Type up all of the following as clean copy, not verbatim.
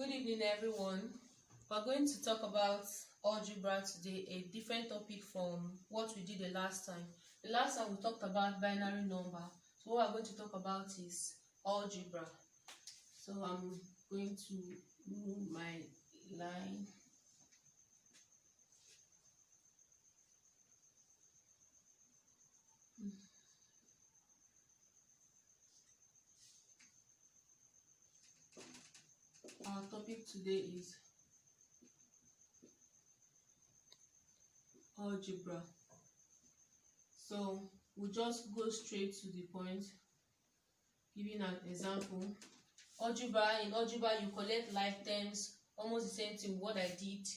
Good evening, everyone. We're going to talk about algebra today, a different topic from what we did the last time. The last time we talked about binary number. So what we're going to talk about is algebra. So I'm going to move my line. Our topic today is algebra. So we'll just go straight to the point, giving an example. In algebra, you collect like terms, almost the same thing what I did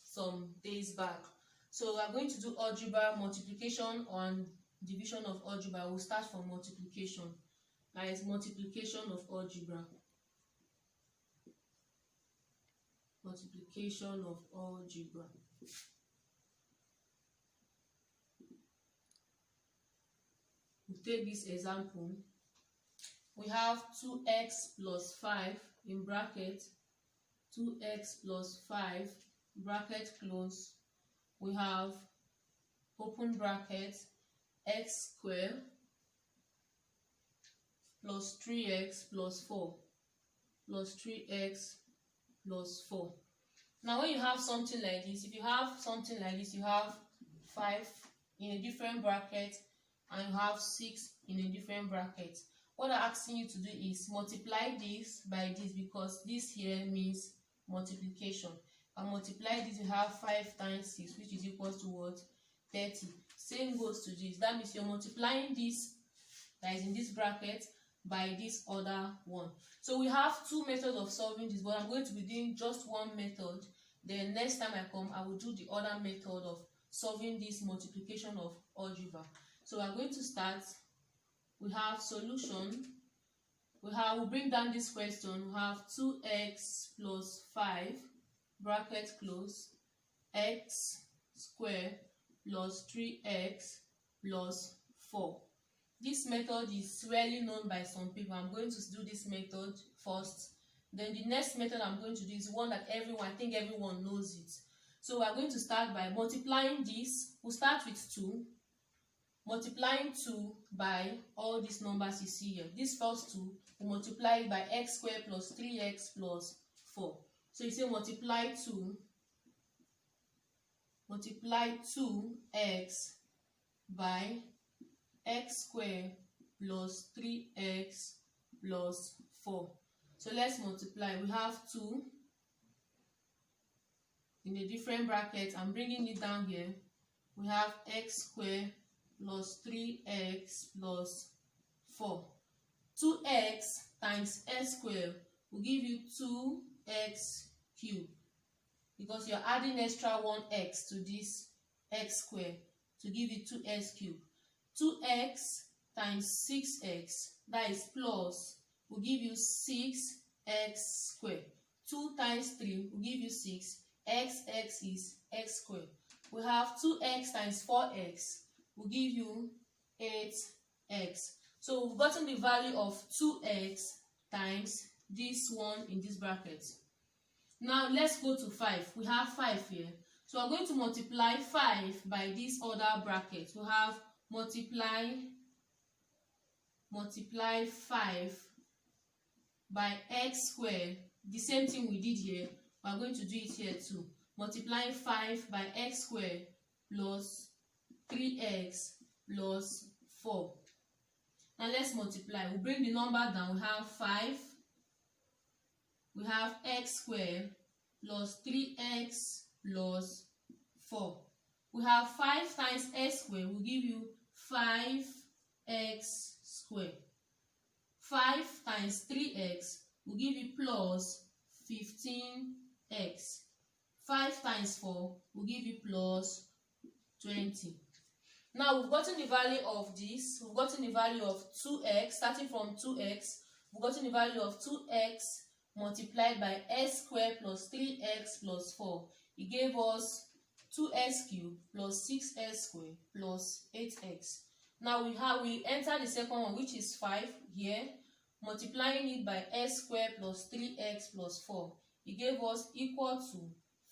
some days back. So we're going to do algebra, multiplication and division of algebra. We'll start from multiplication. That is multiplication of algebra. Multiplication of algebra. We take this example. We have 2x plus 5 in bracket, 2x plus 5 bracket close. We have open bracket x squared plus 3x plus 4 plus 3x plus 4. Now when you have something like this, if you have something like this, you have 5 in a different bracket and you have 6 in a different bracket. What I'm asking you to do is multiply this by this, because this here means multiplication. And multiply this, you have 5 times 6, which is equal to what? 30. Same goes to this. That means you're multiplying this that is in this bracket by this other one. So we have two methods of solving this, but I'm going to be doing just one method. Then next time I come, I will do the other method of solving this multiplication of algebra. So we're going to start. We have solution. We'll bring down this question. We have 2x plus 5 bracket close x squared plus 3x plus 4. This method is rarely known by some people. I'm going to do this method first. Then the next method I'm going to do is one that I think everyone knows it. So we're going to start by multiplying this. We'll start with 2. Multiplying 2 by all these numbers you see here. This first 2 will multiply by x squared plus 3x plus 4. So you say multiply 2x by x squared plus 3x plus 4. So let's multiply. We have 2 in a different bracket. I'm bringing it down here. We have x squared plus 3x plus 4. 2x times x squared will give you 2x cubed, because you're adding extra 1x to this x squared to give you 2x cubed. 2x times 6x, that is plus, will give you 6x squared. 2 times 3 will give you 6. X is x squared. We have 2x times 4x will give you 8x. So we've gotten the value of 2x times this one in this bracket. Now let's go to 5. We have 5 here. So we're going to multiply 5 by this other bracket. We have multiply 5 by x squared. The same thing we did here, we're going to do it here too. Multiplying 5 by x squared plus 3x plus 4. Now let's multiply. We'll bring the number down. We have 5. We have x squared plus 3x plus 4. We have 5 times x squared will give you 5x squared. 5 times 3x will give you plus 15x. 5 times 4 will give you plus 20. Now we've gotten the value of this. We've gotten the value of 2x. Starting from 2x, we've gotten the value of 2x multiplied by x squared plus 3x plus 4. It gave us 2x cubed plus 6x squared plus 8x. Now we enter the second one, which is 5 here. multiplying it by x squared plus 3x plus 4. It gave us equal to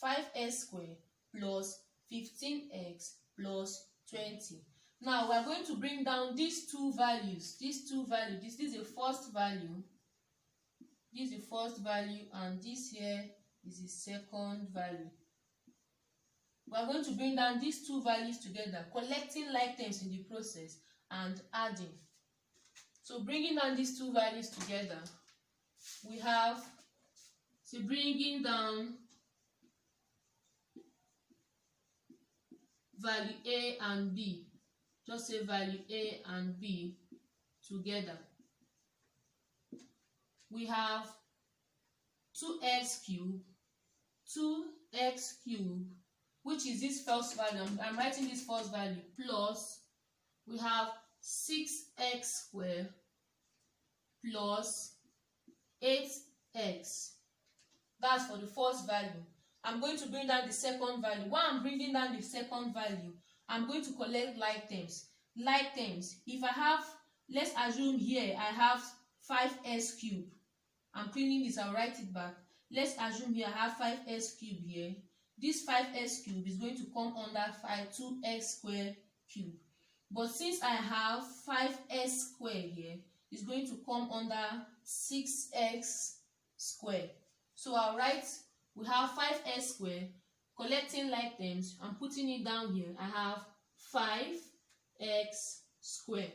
5x squared plus 15x plus 20. Now we are going to bring down these two values. This is the first value. This is the first value, and this here is the second value. We are going to bring down these two values together, collecting like terms in the process and adding. So bringing down these two values together, we have, so bringing down value A and B, just say value A and B together. We have 2x cubed, which is this first value. I'm writing this first value, plus we have 6x squared plus 8x. That's for the first value. I'm going to bring down the second value. While I'm bringing down the second value, I'm going to collect like terms. Like terms, if I have, let's assume here I have 5x cubed. I'm cleaning this, I'll write it back. Let's assume here I have 5x cubed here. This 5x cubed is going to come under 2x squared cubed. But since I have 5x squared here, it's going to come under 6x squared. So I'll write, we have 5x squared, collecting like terms, I'm putting it down here. I have 5x squared.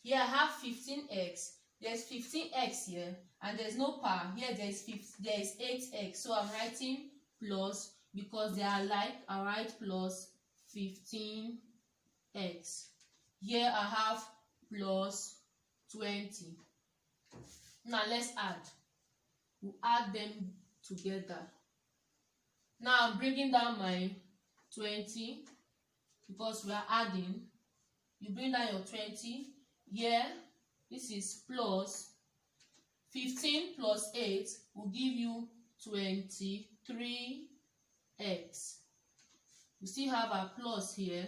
Here I have 15x. There's 15x here, and there's no power. Here there is 8x. So I'm writing plus, because they are like, I write plus 15x. Here I have plus 20. Now let's add. We'll add them together. Now I'm bringing down my 20, because we are adding. You bring down your 20. Here, this is plus 15 plus 8 will give you 23x. We still have our plus here.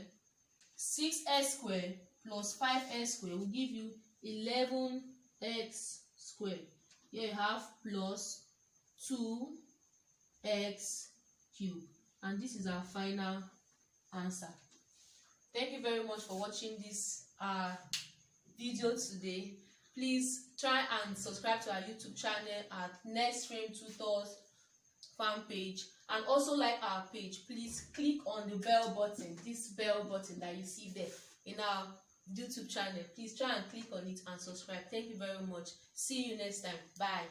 6x squared plus 5x squared will give you 11x squared. Here you have plus 2x cubed. And this is our final answer. Thank you very much for watching this video today. Please try and subscribe to our YouTube channel at Next Frame Tutors fan page, and also like our page. Please click on the bell button, this bell button that you see there in our YouTube channel. Please try and click on it and subscribe. Thank you very much. See you next time. Bye.